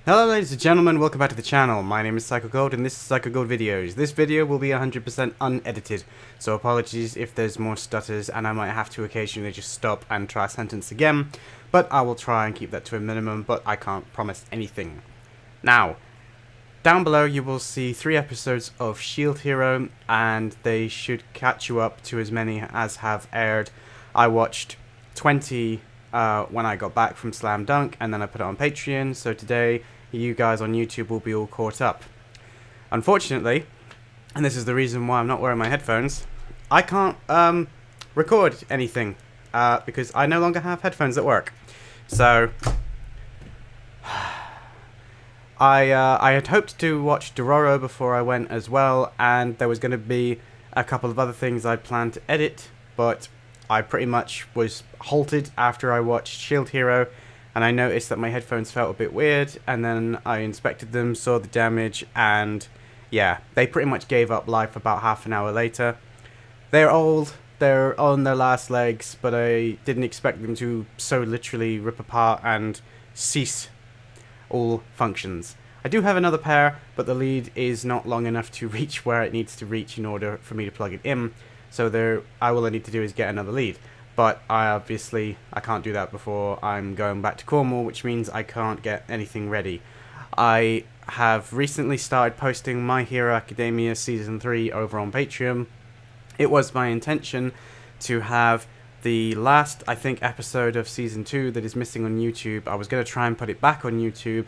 Hello ladies and gentlemen, welcome back to the channel. My name is PsychoGold and this is PsychoGold Videos. This video will be 100% unedited, so apologies if there's more stutters and I might have to occasionally just stop and try a sentence again, but I will try and keep that to a minimum, but I can't promise anything. Now, down below you will see 3 episodes of Shield Hero and they should catch you up to as many as have aired. I watched 20 when I got back from Slam Dunk, and then I put it on Patreon, so today you guys on YouTube will be all caught up. Unfortunately, and this is the reason why I'm not wearing my headphones, I can't record anything because I no longer have headphones at work. So I had hoped to watch Dororo before I went as well, and there was going to be a couple of other things I'd planned to edit, but I pretty much was halted after I watched Shield Hero, and I noticed that my headphones felt a bit weird, and then I inspected them, saw the damage, and yeah, they pretty much gave up life about half an hour later. They're old, they're on their last legs, but I didn't expect them to so literally rip apart and cease all functions. I do have another pair, but the lead is not long enough to reach where it needs to reach in order for me to plug it in, so all I need to do is get another lead. But I can't do that before I'm going back to Cornwall, which means I can't get anything ready. I have recently started posting My Hero Academia Season 3 over on Patreon. It was my intention to have the last, I think, episode of Season 2 that is missing on YouTube. I was going to try and put it back on YouTube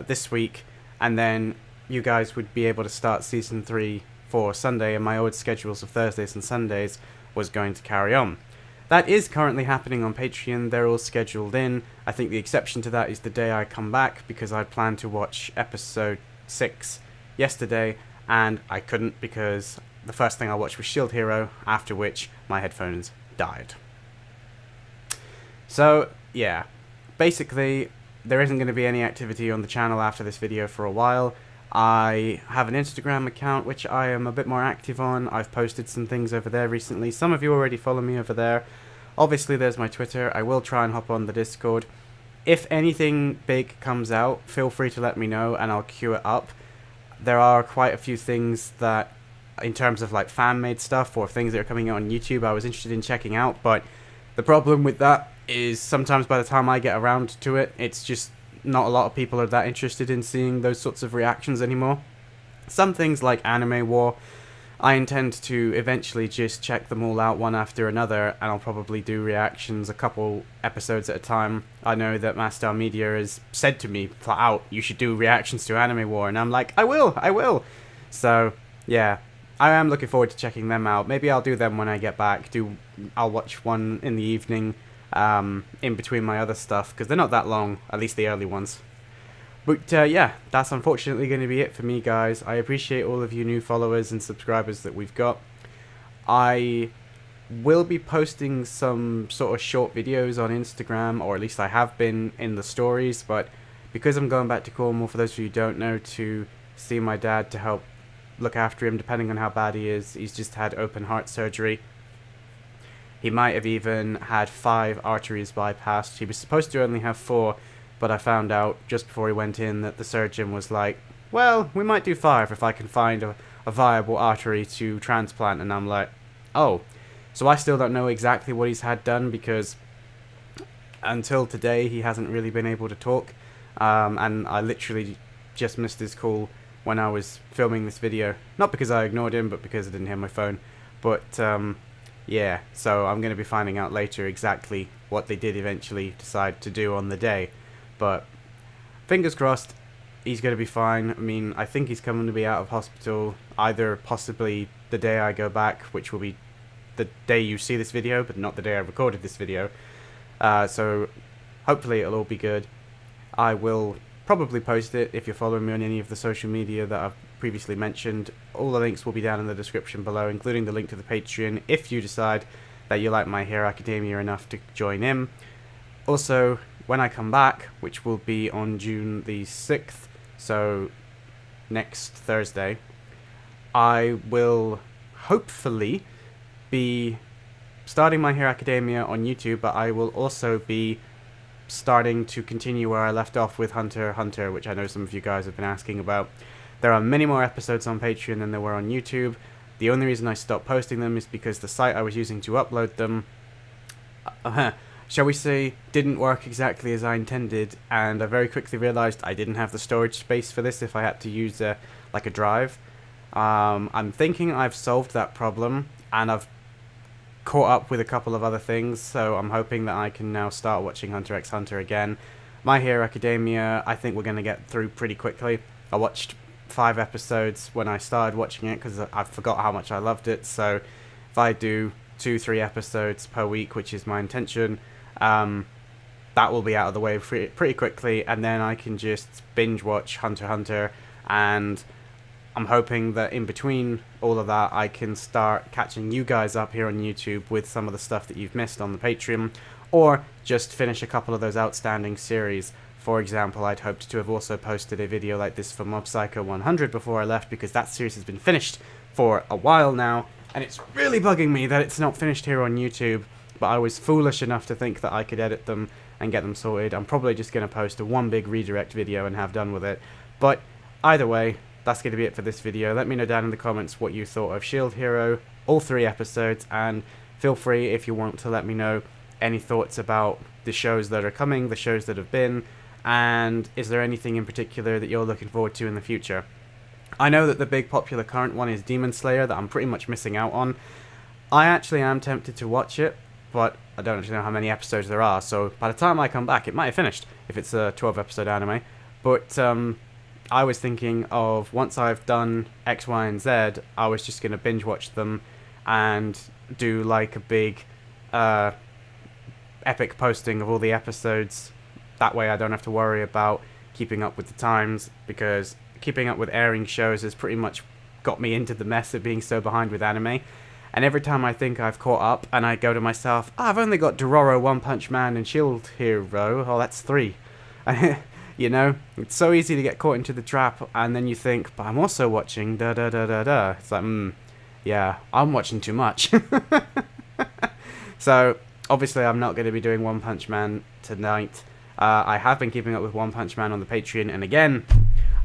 this week, and then you guys would be able to start Season 3 for Sunday, and my old schedules of Thursdays and Sundays was going to carry on. That is currently happening on Patreon. They're all scheduled in. I think the exception to that is the day I come back, because I planned to watch episode 6 yesterday, and I couldn't because the first thing I watched was Shield Hero, after which my headphones died. So, yeah. Basically, there isn't going to be any activity on the channel after this video for a while. I have an Instagram account which I am a bit more active on. I've posted some things over there recently. Some of you already follow me over there. Obviously there's my Twitter. I will try and hop on the Discord. If anything big comes out, feel free to let me know and I'll queue it up. There are quite a few things that, in terms of like fan-made stuff or things that are coming out on YouTube, I was interested in checking out, but the problem with that is sometimes by the time I get around to it, it's just not a lot of people are that interested in seeing those sorts of reactions anymore. Some things like Anime War, I intend to eventually just check them all out one after another, and I'll probably do reactions a couple episodes at a time. I know that Mastar Media has said to me flat out, you should do reactions to Anime War, and I'm like, I will! So, yeah, I am looking forward to checking them out. Maybe I'll do them when I get back. I'll watch one in the evening, in between my other stuff, because they're not that long, at least the early ones. But yeah, that's unfortunately going to be it for me, guys. I appreciate all of you new followers and subscribers that we've got. I will be posting some sort of short videos on Instagram, or at least I have been in the stories, but because I'm going back to Cornwall, for those of you who don't know, to see my dad to help look after him depending on how bad he is. He's just had open heart surgery. He might have even had 5 arteries bypassed. He was supposed to only have 4, but I found out just before he went in that the surgeon was like, well, we might do 5 if I can find a viable artery to transplant. And I'm like, oh. So I still don't know exactly what he's had done, because until today he hasn't really been able to talk. And I literally just missed his call when I was filming this video. Not because I ignored him, but because I didn't hear my phone. But yeah, so I'm going to be finding out later exactly what they did eventually decide to do on the day. But fingers crossed, he's going to be fine. I mean, I think he's coming to be out of hospital either possibly the day I go back, which will be the day you see this video, but not the day I recorded this video. So hopefully it'll all be good. I will probably post it if you're following me on any of the social media that I've previously mentioned. All the links will be down in the description below, including the link to the Patreon if you decide that you like My Hero Academia enough to join in. Also, when I come back, which will be on June the 6th, so next Thursday, I will hopefully be starting My Hero Academia on YouTube, but I will also be starting to continue where I left off with Hunter x Hunter, which I know some of you guys have been asking about. There are many more episodes on Patreon than there were on YouTube. The only reason I stopped posting them is because the site I was using to upload them, shall we say, didn't work exactly as I intended, and I very quickly realized I didn't have the storage space for this if I had to use like a drive. I'm thinking I've solved that problem, and I've caught up with a couple of other things, so I'm hoping that I can now start watching Hunter x Hunter again. My Hero Academia, I think we're going to get through pretty quickly. I watched 5 episodes when I started watching it because I forgot how much I loved it, so if I do 2-3 episodes per week, which is my intention, that will be out of the way pretty quickly, and then I can just binge watch Hunter x Hunter, and I'm hoping that in between all of that I can start catching you guys up here on YouTube with some of the stuff that you've missed on the Patreon, or just finish a couple of those outstanding series. For example, I'd hoped to have also posted a video like this for Mob Psycho 100 before I left, because that series has been finished for a while now, and it's really bugging me that it's not finished here on YouTube, but I was foolish enough to think that I could edit them and get them sorted. I'm probably just going to post a one big redirect video and have done with it, but either way, that's going to be it for this video. Let me know down in the comments what you thought of Shield Hero, all 3 episodes, and feel free if you want to let me know any thoughts about the shows that are coming, the shows that have been, and is there anything in particular that you're looking forward to in the future. I know that the big popular current one is Demon Slayer that I'm pretty much missing out on. I actually am tempted to watch it, but I don't actually know how many episodes there are, so by the time I come back it might have finished, if it's a 12 episode anime. But I was thinking of, once I've done X, Y, and Z, I was just going to binge watch them and do like a big epic posting of all the episodes. That way I don't have to worry about keeping up with the times, because keeping up with airing shows has pretty much got me into the mess of being so behind with anime. And every time I think I've caught up and I go to myself, I've only got Dororo, One Punch Man, and Shield Hero, oh that's 3. You know, it's so easy to get caught into the trap, and then you think, but I'm also watching da-da-da-da-da. It's like, yeah, I'm watching too much. So, obviously I'm not going to be doing One Punch Man tonight. I have been keeping up with One Punch Man on the Patreon, and again,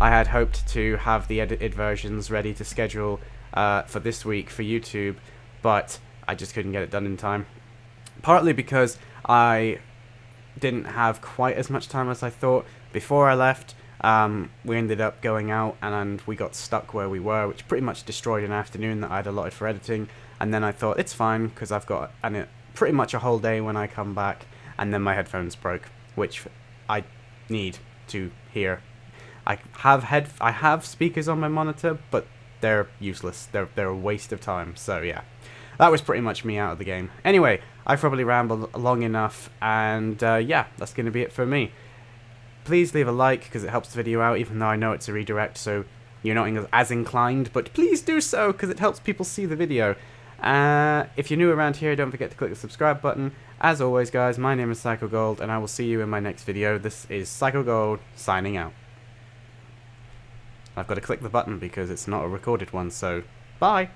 I had hoped to have the edited versions ready to schedule for this week for YouTube, but I just couldn't get it done in time. Partly because I didn't have quite as much time as I thought. Before I left, we ended up going out and we got stuck where we were, which pretty much destroyed an afternoon that I'd allotted for editing. And then I thought, it's fine, because I've got pretty much a whole day when I come back, and then my headphones broke, which I need to hear. I have speakers on my monitor, but they're useless. They're a waste of time. So yeah, that was pretty much me out of the game. Anyway, I've probably rambled long enough, and yeah, that's going to be it for me. Please leave a like, because it helps the video out, even though I know it's a redirect, so you're not as inclined, but please do so, because it helps people see the video. If you're new around here, don't forget to click the subscribe button. As always, guys, my name is Psycho Gold, and I will see you in my next video. This is Psycho Gold, signing out. I've got to click the button because it's not a recorded one, so bye!